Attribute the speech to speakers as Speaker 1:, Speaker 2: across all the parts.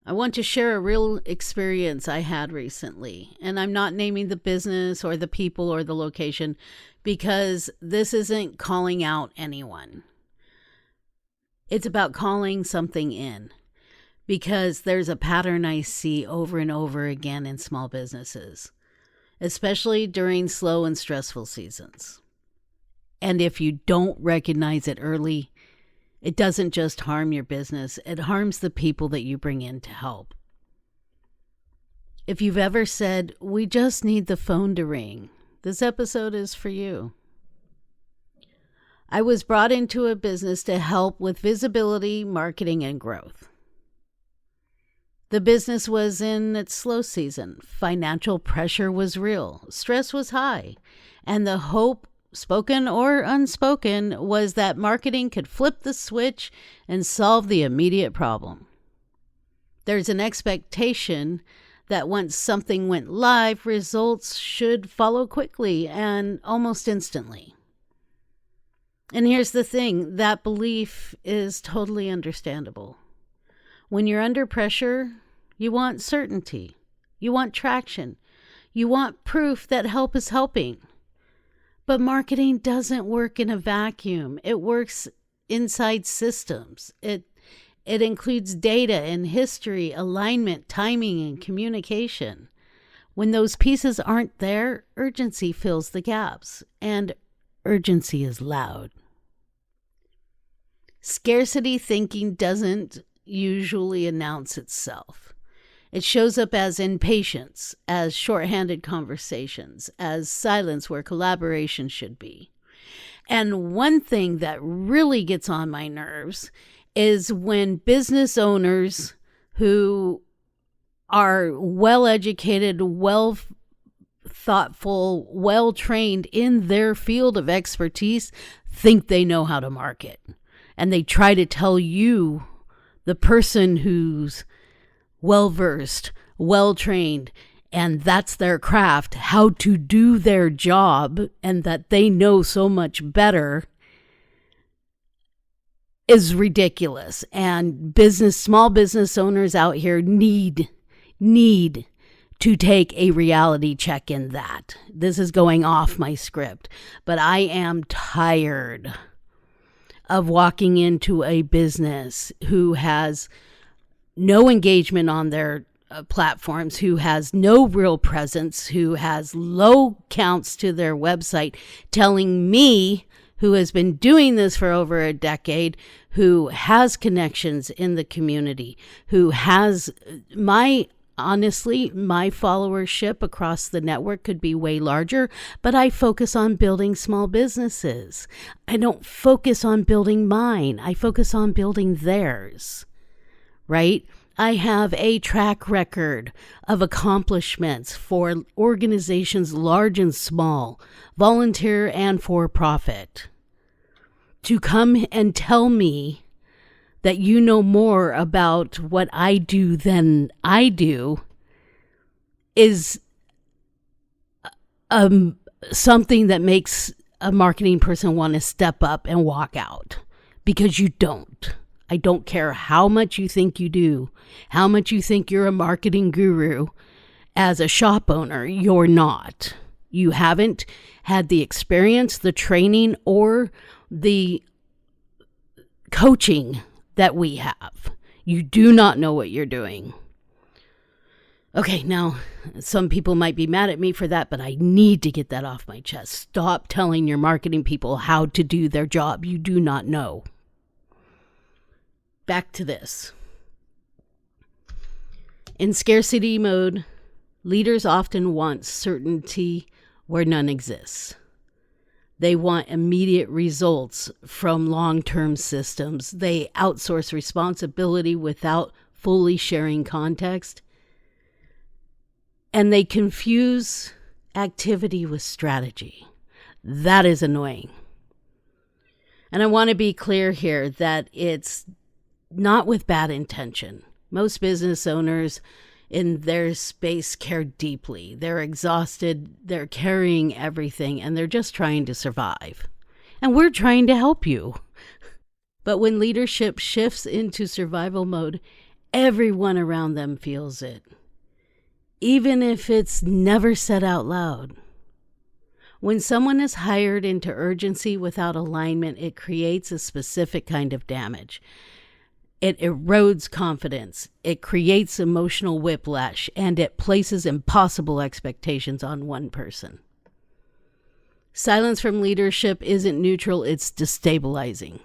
Speaker 1: I want to share a real experience I had recently, and I'm not naming the business or the people or the location because this isn't calling out anyone. It's about calling something in because there's a pattern I see over and over again in small businesses, especially during slow and stressful seasons. And if you don't recognize it early, it doesn't just harm your business, it harms the people that you bring in to help. If you've ever said, "We just need the phone to ring," this episode is for you. I was brought into a business to help with visibility, marketing, and growth. The business was in its slow season. Financial pressure was real. Stress was high. And the hope, spoken or unspoken, was that marketing could flip the switch and solve the immediate problem. There's an expectation that once something went live, results should follow quickly and almost instantly. And here's the thing, that belief is totally understandable. When you're under pressure, you want certainty. You want traction. You want proof that help is helping. But marketing doesn't work in a vacuum. It works inside systems. It includes data and history, alignment, timing, and communication. When those pieces aren't there, urgency fills the gaps, and urgency is loud. Scarcity thinking doesn't usually announce itself. It shows up as impatience, as shorthanded conversations, as silence where collaboration should be. And one thing that really gets on my nerves is when business owners who are well-educated, well-thoughtful, well-trained in their field of expertise think they know how to market. And they try to tell you, the person who's well-versed, well-trained, and that's their craft, how to do their job, and that they know so much better, is ridiculous. And small business owners out here need to take a reality check in that. This is going off my script, but I am tired of walking into a business who has no engagement on their platforms, who has no real presence, who has low counts to their website, telling me, who has been doing this for over a decade, who has connections in the community, who has honestly, my followership across the network could be way larger, but I focus on building small businesses. I don't focus on building mine. I focus on building theirs, right? I have a track record of accomplishments for organizations large and small, volunteer and for-profit. To come and tell me that you know more about what I do than I do is something that makes a marketing person want to step up and walk out, because you don't. I don't care how much you think you do, how much you think you're a marketing guru. As a shop owner, you're not. You haven't had the experience, the training, or the coaching that we have. You do not know what you're doing. Okay, now, some people might be mad at me for that, but I need to get that off my chest. Stop telling your marketing people how to do their job. You do not know. Back to this. In scarcity mode, leaders often want certainty where none exists. They want immediate results from long-term systems. They outsource responsibility without fully sharing context. And they confuse activity with strategy. That is annoying. And I want to be clear here that it's not with bad intention. Most business owners in their space care deeply. They're exhausted, they're carrying everything, and they're just trying to survive. And we're trying to help you. But when leadership shifts into survival mode, Everyone around them feels it, even if it's never said out loud. When someone is hired into urgency without alignment, it creates a specific kind of damage. It erodes confidence, it creates emotional whiplash, and it places impossible expectations on one person. Silence from leadership isn't neutral, it's destabilizing.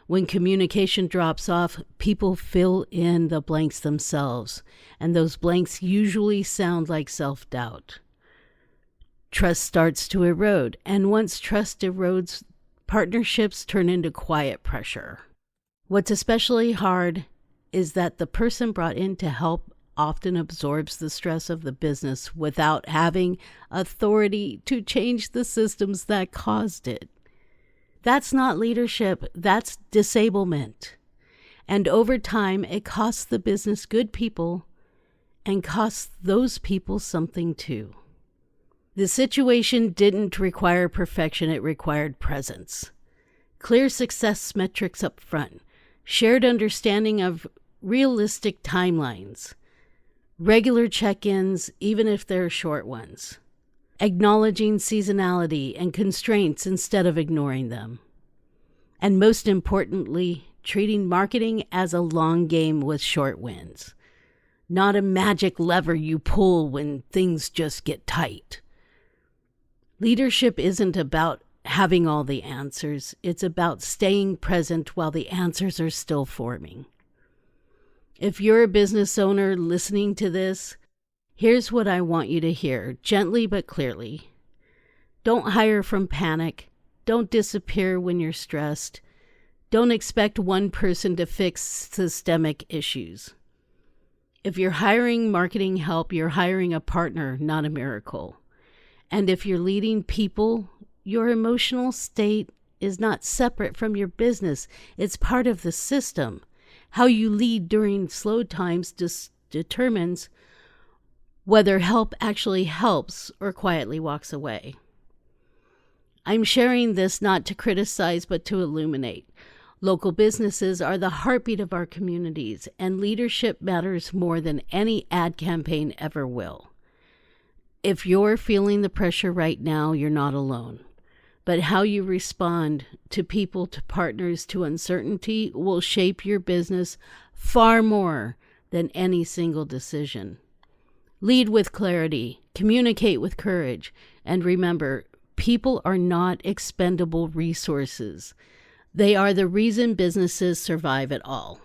Speaker 1: When communication drops off, people fill in the blanks themselves, and those blanks usually sound like self-doubt. Trust starts to erode, and once trust erodes, partnerships turn into quiet pressure. What's especially hard is that the person brought in to help often absorbs the stress of the business without having authority to change the systems that caused it. That's not leadership, that's disablement. And over time, it costs the business good people and costs those people something too. The situation didn't require perfection, it required presence. Clear success metrics up front, shared understanding of realistic timelines, regular check-ins, even if they're short ones, acknowledging seasonality and constraints instead of ignoring them, and most importantly, treating marketing as a long game with short wins, not a magic lever you pull when things just get tight. Leadership isn't about having all the answers. It's about staying present while the answers are still forming. If you're a business owner listening to this, here's what I want you to hear, gently but clearly. Don't hire from panic. Don't disappear when you're stressed. Don't expect one person to fix systemic issues. If you're hiring marketing help, you're hiring a partner, not a miracle. And if you're leading people, your emotional state is not separate from your business. It's part of the system. How you lead during slow times determines whether help actually helps or quietly walks away. I'm sharing this not to criticize, but to illuminate. Local businesses are the heartbeat of our communities, and leadership matters more than any ad campaign ever will. If you're feeling the pressure right now, you're not alone. But how you respond to people, to partners, to uncertainty will shape your business far more than any single decision. Lead with clarity, communicate with courage, and remember, people are not expendable resources. They are the reason businesses survive at all.